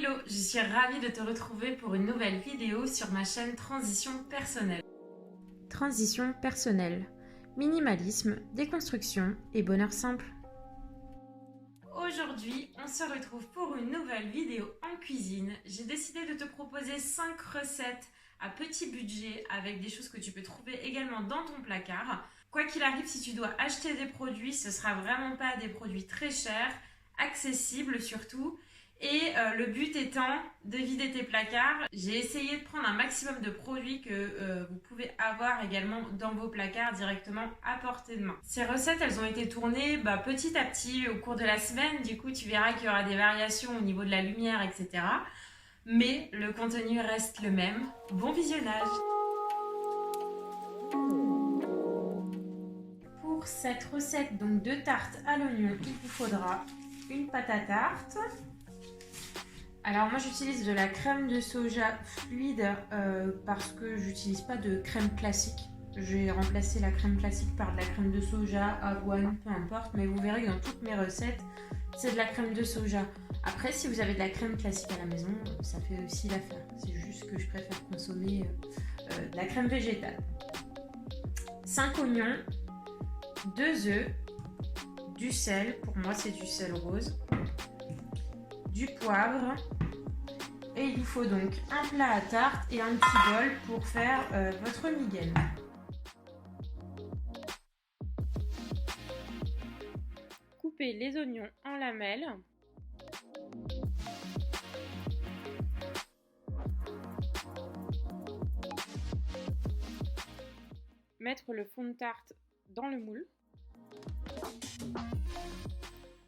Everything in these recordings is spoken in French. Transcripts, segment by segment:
Hello, je suis ravie de te retrouver pour une nouvelle vidéo sur ma chaîne Transition Personnelle. Transition personnelle, minimalisme, déconstruction et bonheur simple. Aujourd'hui, on se retrouve pour une nouvelle vidéo en cuisine. J'ai décidé de te proposer 5 recettes à petit budget avec des choses que tu peux trouver également dans ton placard. Quoi qu'il arrive, si tu dois acheter des produits, ce ne sera vraiment pas des produits très chers, accessibles surtout. Et le but étant de vider tes placards. J'ai essayé de prendre un maximum de produits que vous pouvez avoir également dans vos placards directement à portée de main. Ces recettes, elles ont été tournées petit à petit au cours de la semaine. Du coup, tu verras qu'il y aura des variations au niveau de la lumière, etc. Mais le contenu reste le même. Bon visionnage! Pour cette recette donc de tarte à l'oignon, il vous faudra une pâte à tarte. Alors moi j'utilise de la crème de soja fluide parce que j'utilise pas de crème classique. J'ai remplacé la crème classique par de la crème de soja, avoine, peu importe. Mais vous verrez que dans toutes mes recettes, c'est de la crème de soja. Après, si vous avez de la crème classique à la maison, ça fait aussi l'affaire. C'est juste que je préfère consommer de la crème végétale. 5 oignons, 2 œufs, du sel, pour moi c'est du sel rose, du poivre. Et il vous faut donc un plat à tarte et un petit bol pour faire votre migaine. Coupez les oignons en lamelles. Mettre le fond de tarte dans le moule.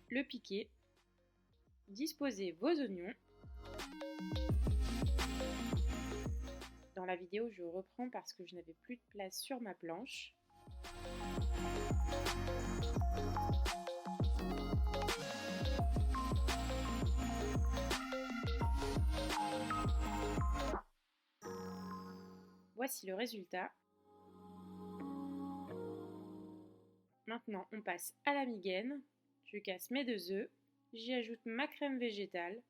Le piquer. Disposez vos oignons. Dans la vidéo, je reprends parce que je n'avais plus de place sur ma planche. Voici le résultat. Maintenant, on passe à la migaine. Je casse mes 2 œufs. J'y ajoute ma crème végétale.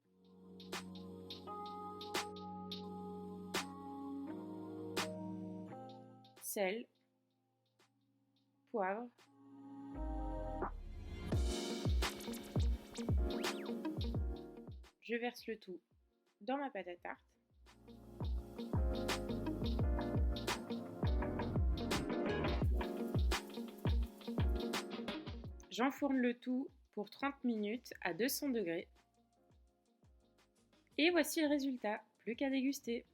Sel, poivre, je verse le tout dans ma pâte à tarte. J'enfourne le tout pour 30 minutes à 200 degrés. Et voici le résultat, plus qu'à déguster.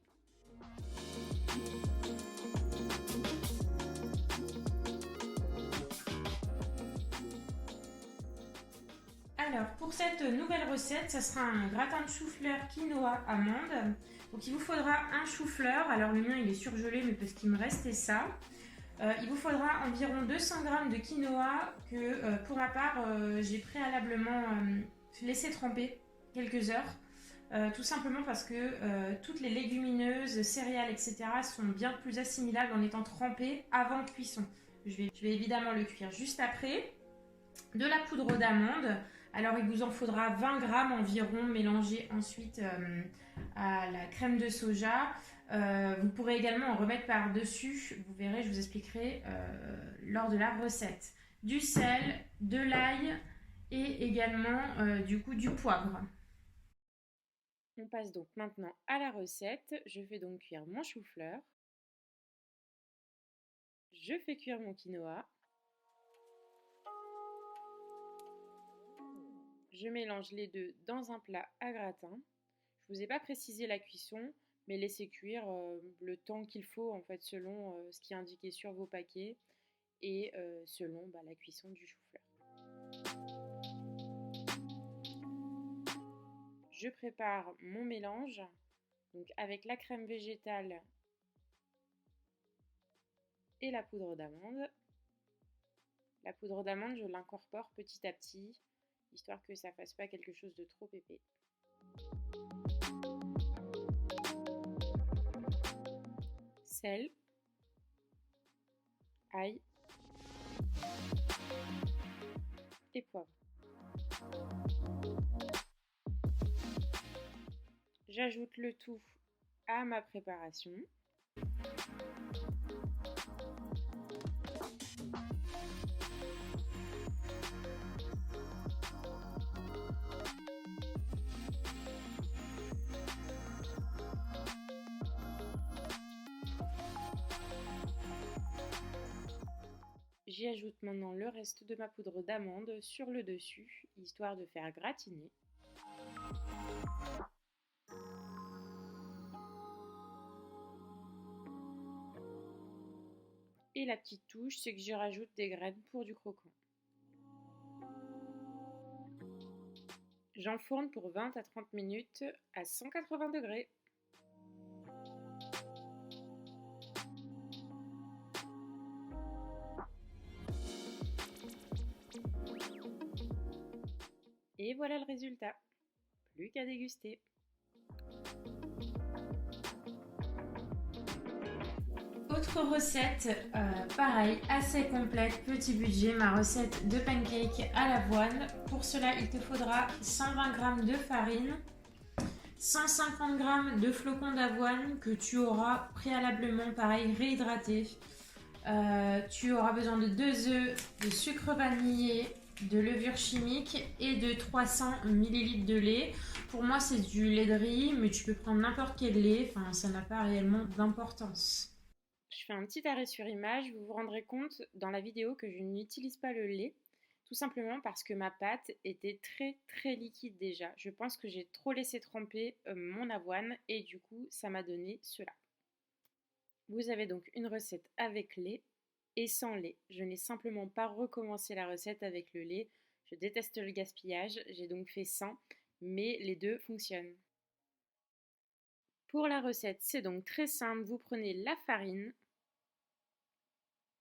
Alors pour cette nouvelle recette, ça sera un gratin de chou-fleur quinoa amande. Donc il vous faudra un chou-fleur, alors le mien il est surgelé mais parce qu'il me restait ça. Il vous faudra environ 200 g de quinoa que pour ma part j'ai préalablement laissé tremper quelques heures. Tout simplement parce que toutes les légumineuses, céréales, etc. sont bien plus assimilables en étant trempées avant cuisson. Je vais évidemment le cuire juste après. De la poudre d'amande. Alors il vous en faudra 20 g environ, mélangés ensuite à la crème de soja. Vous pourrez également en remettre par-dessus, vous verrez, je vous expliquerai lors de la recette. Du sel, de l'ail et également du poivre. On passe donc maintenant à la recette. Je fais donc cuire mon chou-fleur. Je fais cuire mon quinoa. Je mélange les deux dans un plat à gratin. Je ne vous ai pas précisé la cuisson, mais laissez cuire le temps qu'il faut en fait selon ce qui est indiqué sur vos paquets et selon la cuisson du chou-fleur. Je prépare mon mélange donc avec la crème végétale et la poudre d'amande. La poudre d'amande, je l'incorpore petit à petit, histoire que ça ne fasse pas quelque chose de trop épais. Sel, ail et poivre. J'ajoute le tout à ma préparation. J'y ajoute maintenant le reste de ma poudre d'amande sur le dessus, histoire de faire gratiner. Et la petite touche, c'est que je rajoute des graines pour du croquant. J'enfourne pour 20 à 30 minutes à 180 degrés. Et voilà le résultat. Plus qu'à déguster. Autre recette, pareil, assez complète, petit budget, ma recette de pancake à l'avoine. Pour cela, il te faudra 120 g de farine, 150 g de flocons d'avoine que tu auras préalablement, pareil, réhydraté. Tu auras besoin de 2 œufs, de sucre vanillé, de levure chimique et de 300 ml de lait. Pour moi, c'est du lait de riz, mais tu peux prendre n'importe quel lait, enfin, ça n'a pas réellement d'importance. Je fais un petit arrêt sur image, vous vous rendrez compte dans la vidéo que je n'utilise pas le lait, tout simplement parce que ma pâte était très liquide déjà. Je pense que j'ai trop laissé tremper mon avoine et du coup ça m'a donné cela. Vous avez donc une recette avec lait et sans lait. Je n'ai simplement pas recommencé la recette avec le lait. Je déteste le gaspillage, j'ai donc fait sans, mais les deux fonctionnent. Pour la recette, c'est donc très simple. Vous prenez la farine,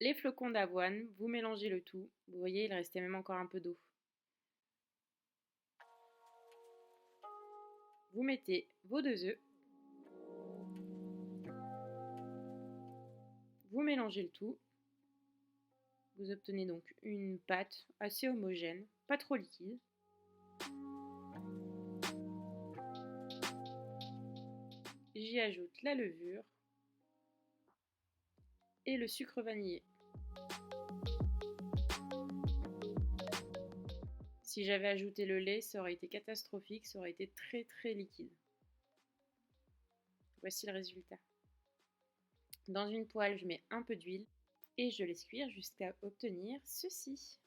les flocons d'avoine, vous mélangez le tout. Vous voyez, il restait même encore un peu d'eau. Vous mettez vos 2 œufs. Vous mélangez le tout. Vous obtenez donc une pâte assez homogène, pas trop liquide. J'y ajoute la levure et le sucre vanillé. Si j'avais ajouté le lait, ça aurait été catastrophique, ça aurait été très liquide. Voici le résultat. Dans une poêle, je mets un peu d'huile et je laisse cuire jusqu'à obtenir ceci.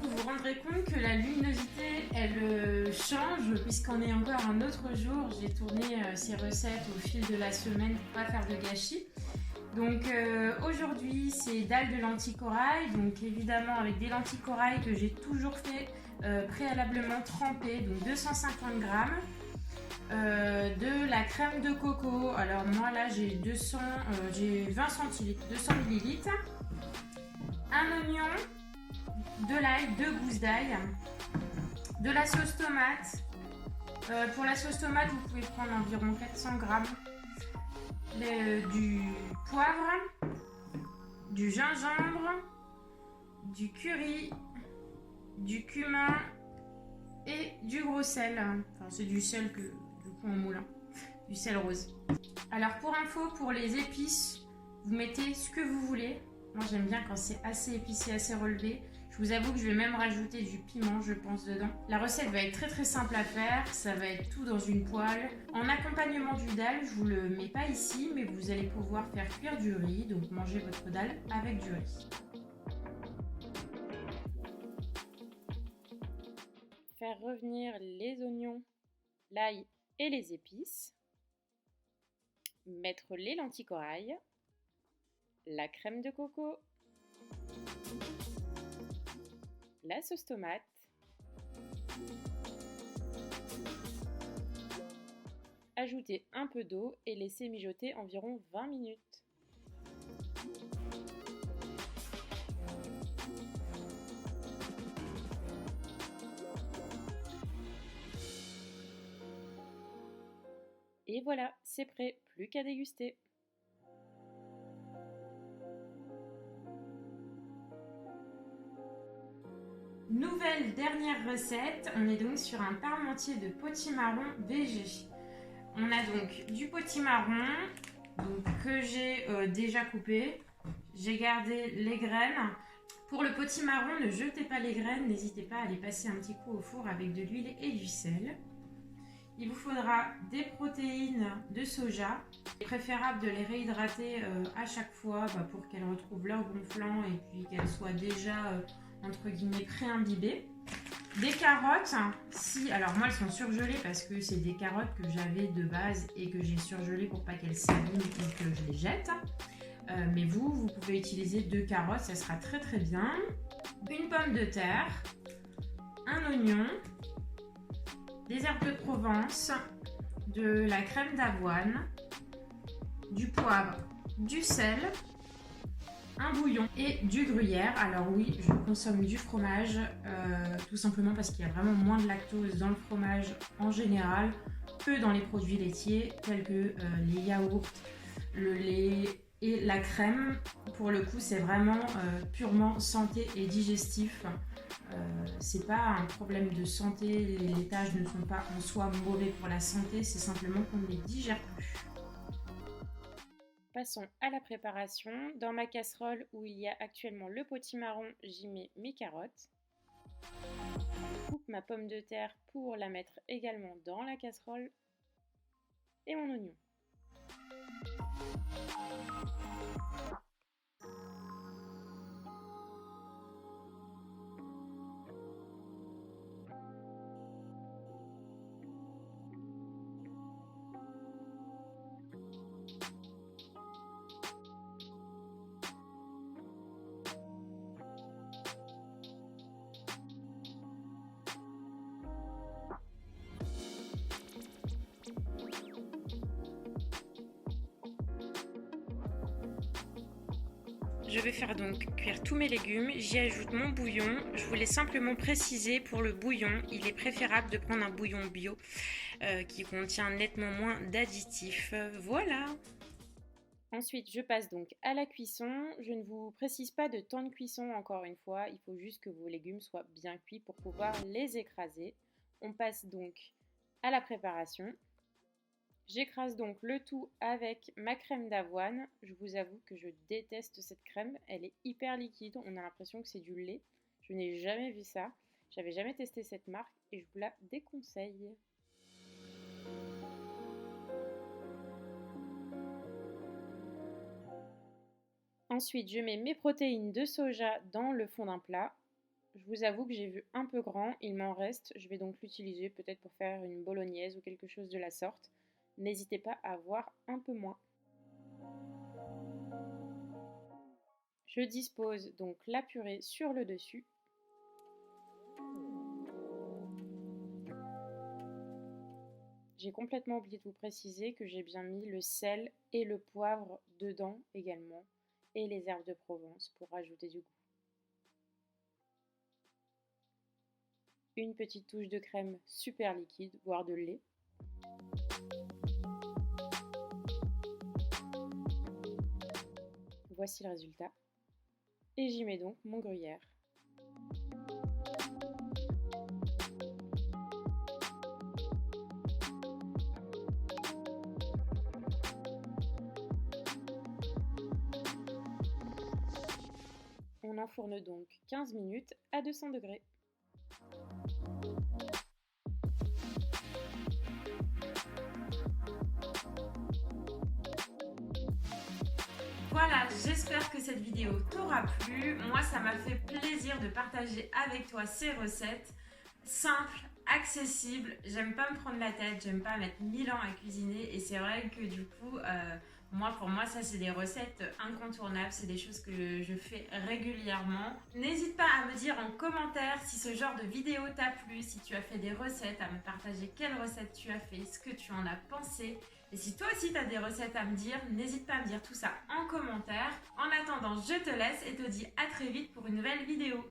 Vous vous rendrez compte que la luminosité, elle change puisqu'on est encore un autre jour. J'ai tourné ces recettes au fil de la semaine pour pas faire de gâchis. Donc aujourd'hui, c'est dalles de lentilles corail. Donc évidemment avec des lentilles corail que j'ai toujours fait préalablement tremper, donc 250 g. De la crème de coco. Alors moi là j'ai 20 centilitres, 200 ml. Un oignon, de l'ail, 2 gousses d'ail, de la sauce tomate. Pour la sauce tomate, vous pouvez prendre environ 400 g. Du poivre, du gingembre, du curry, du cumin et du gros sel. Enfin, c'est du sel que du coup en moulin, du sel rose. Alors pour info, pour les épices, vous mettez ce que vous voulez. Moi j'aime bien quand c'est assez épicé, assez relevé. Je vous avoue que je vais même rajouter du piment, je pense, dedans. La recette va être très simple à faire. Ça va être tout dans une poêle. En accompagnement du dalle, je vous le mets pas ici, mais vous allez pouvoir faire cuire du riz. Donc mangez votre dalle avec du riz. Faire revenir les oignons, l'ail et les épices. Mettre les lentilles corail, la crème de coco, la sauce tomate, ajouter un peu d'eau et laisser mijoter environ 20 minutes. Et voilà, c'est prêt, plus qu'à déguster. Nouvelle dernière recette, on est donc sur un parmentier de potimarron végé. On a donc du potimarron que j'ai déjà coupé. J'ai gardé les graines. Pour le potimarron, ne jetez pas les graines, n'hésitez pas à les passer un petit coup au four avec de l'huile et du sel. Il vous faudra des protéines de soja. Il est préférable de les réhydrater à chaque fois pour qu'elles retrouvent leur gonflant et puis qu'elles soient déjà entre guillemets pré-imbibées. Des carottes, alors moi elles sont surgelées parce que c'est des carottes que j'avais de base et que j'ai surgelées pour pas qu'elles s'abîment et que je les jette. Mais vous pouvez utiliser 2 carottes, ça sera très bien. Une pomme de terre, un oignon, des herbes de Provence, de la crème d'avoine, du poivre, du sel, un bouillon et du gruyère. Alors oui, je consomme du fromage, tout simplement parce qu'il y a vraiment moins de lactose dans le fromage en général que dans les produits laitiers tels que les yaourts, le lait et la crème. Pour le coup, c'est vraiment purement santé et digestif. C'est pas un problème de santé, les laitages ne sont pas en soi mauvais pour la santé, c'est simplement qu'on ne les digère plus. Passons à la préparation. Dans ma casserole où il y a actuellement le potimarron, j'y mets mes carottes. Je coupe ma pomme de terre pour la mettre également dans la casserole et mon oignon. Je vais faire donc cuire tous mes légumes, j'y ajoute mon bouillon. Je voulais simplement préciser pour le bouillon, il est préférable de prendre un bouillon bio qui contient nettement moins d'additifs. Voilà. Ensuite, je passe donc à la cuisson. Je ne vous précise pas de temps de cuisson encore une fois, il faut juste que vos légumes soient bien cuits pour pouvoir les écraser. On passe donc à la préparation. J'écrase donc le tout avec ma crème d'avoine. Je vous avoue que je déteste cette crème. Elle est hyper liquide. On a l'impression que c'est du lait. Je n'ai jamais vu ça. J'avais jamais testé cette marque et je vous la déconseille. Ensuite, je mets mes protéines de soja dans le fond d'un plat. Je vous avoue que j'ai vu un peu grand. Il m'en reste. Je vais donc l'utiliser peut-être pour faire une bolognaise ou quelque chose de la sorte. N'hésitez pas à voir un peu moins. Je dispose donc la purée sur le dessus. J'ai complètement oublié de vous préciser que j'ai bien mis le sel et le poivre dedans également et les herbes de Provence pour rajouter du goût. Une petite touche de crème super liquide, voire de lait. Voici le résultat. Et j'y mets donc mon gruyère. On enfourne donc 15 minutes à 200 degrés. Voilà, j'espère que cette vidéo t'aura plu. Moi, ça m'a fait plaisir de partager avec toi ces recettes simples, accessibles. J'aime pas me prendre la tête, j'aime pas mettre 1000 ans à cuisiner. Et c'est vrai que du coup, pour moi, ça c'est des recettes incontournables. C'est des choses que je fais régulièrement. N'hésite pas à me dire en commentaire si ce genre de vidéo t'a plu, si tu as fait des recettes, à me partager quelles recettes tu as fait, ce que tu en as pensé. Et si toi aussi tu as des recettes à me dire, n'hésite pas à me dire tout ça en commentaire. En attendant, je te laisse et te dis à très vite pour une nouvelle vidéo.